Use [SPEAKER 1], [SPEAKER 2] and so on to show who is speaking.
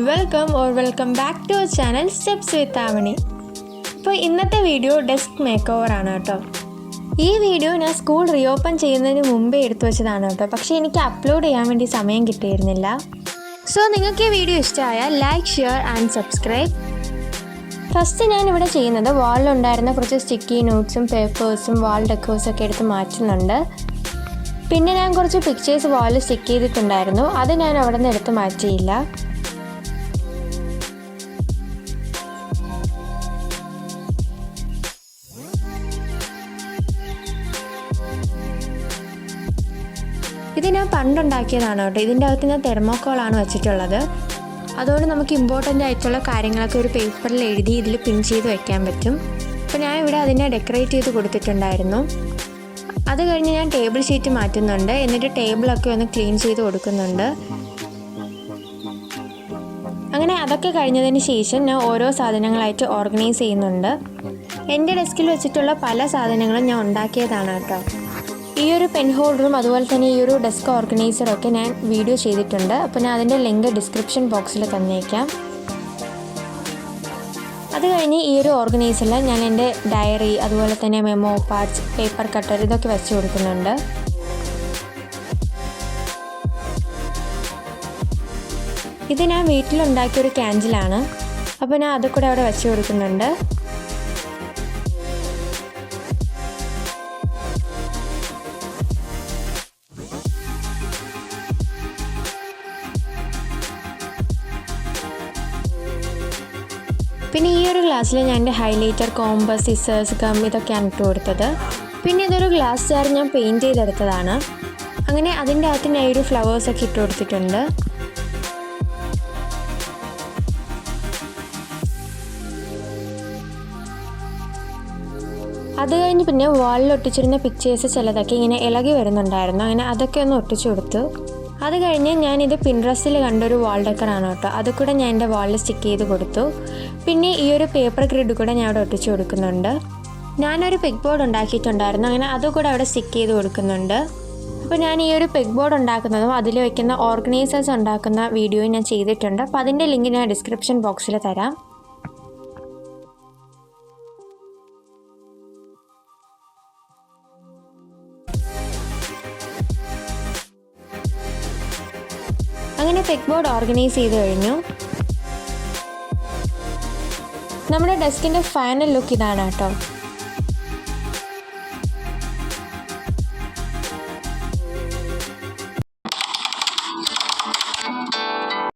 [SPEAKER 1] Welcome back to our channel steps with Avani. അപ്പോൾ ഇന്നത്തെ video desk make over ആണ് കേട്ടോ. ഈ വീഡിയോ ഞാൻ സ്കൂൾ റീഓപ്പൺ ചെയ്യുന്നതിന് മുമ്പേ എടുത്തു വെച്ചതാണ് കേട്ടോ. പക്ഷേ എനിക്ക് അപ്ലോഡ് ചെയ്യാൻ വേണ്ടി സമയം കിട്ടിയിരുന്നില്ല. സോ നിങ്ങൾക്ക് ഈ വീഡിയോ ഇഷ്ടമായാൽ like, share and subscribe. First ഞാൻ ഇവിടെ ചെയ്യുന്നത് വാളിലുണ്ടായിരുന്ന കുറച്ച് സ്റ്റിക്കി നോട്ട്സും പേപ്പേഴ്സും വാൾ ഡെക്കേഴ്സൊക്കെ എടുത്ത് മാറ്റുന്നുണ്ട്. പിന്നെ ഞാൻ കുറച്ച് പിക്ചേഴ്സ് വാളിൽ സ്റ്റിക്ക് ചെയ്തിട്ടുണ്ടായിരുന്നു, അത് ഞാൻ അവിടെ നിന്ന് എടുത്ത് മാറ്റിയില്ല. ഇത് ഞാൻ പണ്ടുണ്ടാക്കിയതാണ് കേട്ടോ. ഇതിൻ്റെ അകത്ത് ഞാൻ തെർമോക്കോളാണ് വെച്ചിട്ടുള്ളത്. അതുകൊണ്ട് നമുക്ക് ഇമ്പോർട്ടൻ്റ് ആയിട്ടുള്ള കാര്യങ്ങളൊക്കെ ഒരു പേപ്പറിൽ എഴുതി ഇതിൽ പിൻ ചെയ്ത് വയ്ക്കാൻ പറ്റും. അപ്പോൾ ഞാൻ ഇവിടെ അതിനെ ഡെക്കറേറ്റ് ചെയ്ത് കൊടുത്തിട്ടുണ്ടായിരുന്നു. അത് കഴിഞ്ഞ് ഞാൻ ടേബിൾ ഷീറ്റ് മാറ്റുന്നുണ്ട്. എന്നിട്ട് ടേബിളൊക്കെ ഒന്ന് ക്ലീൻ ചെയ്ത് കൊടുക്കുന്നുണ്ട്. അങ്ങനെ അതൊക്കെ കഴിഞ്ഞതിന് ശേഷം ഞാൻ ഓരോ സാധനങ്ങളായിട്ട് ഓർഗനൈസ് ചെയ്യുന്നുണ്ട്. എൻ്റെ ഡെസ്കിൽ വെച്ചിട്ടുള്ള പല സാധനങ്ങളും ഞാൻ ഉണ്ടാക്കിയതാണ് കേട്ടോ. ഈ ഒരു പെൻ ഹോൾഡറും അതുപോലെ തന്നെ ഈ ഒരു ഡെസ്ക് ഓർഗനൈസറൊക്കെ ഞാൻ വീഡിയോ ചെയ്തിട്ടുണ്ട്. അപ്പോൾ ഞാൻ അതിൻ്റെ ലിങ്ക് ഡിസ്ക്രിപ്ഷൻ ബോക്സിൽ തന്നേക്കാം. അത് കഴിഞ്ഞ് ഈ ഒരു ഓർഗനൈസറിൽ ഞാൻ എൻ്റെ ഡയറി, അതുപോലെ തന്നെ മെമ്മോ പാർട്സ്, പേപ്പർ കട്ടർ ഇതൊക്കെ വെച്ച് കൊടുക്കുന്നുണ്ട്. ഇത് ഞാൻ വീട്ടിലുണ്ടാക്കിയൊരു ക്യാൻഡിലാണ്. അപ്പോൾ ഞാൻ അത് കൂടെ അവിടെ വെച്ച് കൊടുക്കുന്നുണ്ട്. പിന്നെ ഈ ഒരു ഗ്ലാസ്സിൽ ഞാൻ എൻ്റെ ഹൈലൈറ്റർ, കോമ്പസ്, സിസേഴ്സ്, ഗം ഇതൊക്കെയാണ് ഇട്ട് കൊടുത്തത്. പിന്നെ ഇതൊരു ഗ്ലാസ് ജാർ ഞാൻ പെയിൻറ്റ് ചെയ്തെടുത്തതാണ്. അങ്ങനെ അതിൻ്റെ അകത്ത് ഞാൻ ഒരു ഫ്ലവേഴ്സൊക്കെ ഇട്ട് കൊടുത്തിട്ടുണ്ട്. അത് കഴിഞ്ഞ് പിന്നെ വാളിൽ ഒട്ടിച്ചിരുന്ന പിക്ചേഴ്സ് ചിലതൊക്കെ ഇങ്ങനെ ഇളകി വരുന്നുണ്ടായിരുന്നു. അങ്ങനെ അതൊക്കെ ഒന്ന് ഒട്ടിച്ചു കൊടുത്തു. അത് കഴിഞ്ഞ് ഞാനിത് പിൻട്രസ്റ്റിൽ കണ്ടൊരു വാൾ ഡെക്കറാണ് കേട്ടോ. അത് കൂടെ ഞാൻ എൻ്റെ വാളിൽ സ്റ്റിക്ക് ചെയ്ത് കൊടുത്തു. പിന്നെ ഈ ഒരു പേപ്പർ ഗ്രിഡ് കൂടെ ഞാൻ അവിടെ ഒട്ടിച്ചു കൊടുക്കുന്നുണ്ട്. ഞാനൊരു പെഗ് ബോർഡ് ഉണ്ടാക്കിയിട്ടുണ്ടായിരുന്നു. അങ്ങനെ അതുകൂടെ അവിടെ സ്റ്റിക്ക് ചെയ്ത് കൊടുക്കുന്നുണ്ട്. അപ്പോൾ ഞാൻ ഈ ഒരു പെഗ് ബോർഡ് ഉണ്ടാക്കുന്നതും അതിൽ വയ്ക്കുന്ന ഓർഗനൈസേഴ്സ് ഉണ്ടാക്കുന്ന വീഡിയോയും ഞാൻ ചെയ്തിട്ടുണ്ട്. അപ്പോൾ അതിൻ്റെ ലിങ്ക് ഞാൻ ഡിസ്ക്രിപ്ഷൻ ബോക്സിൽ തരാം. അങ്ങനെ പെഗ് ബോർഡ് ഓർഗനൈസ് ചെയ്ത് കഴിഞ്ഞു. നമ്മുടെ ഡെസ്കിൻ്റെ ഫൈനൽ ലുക്ക് ഇതാണ് കേട്ടോ.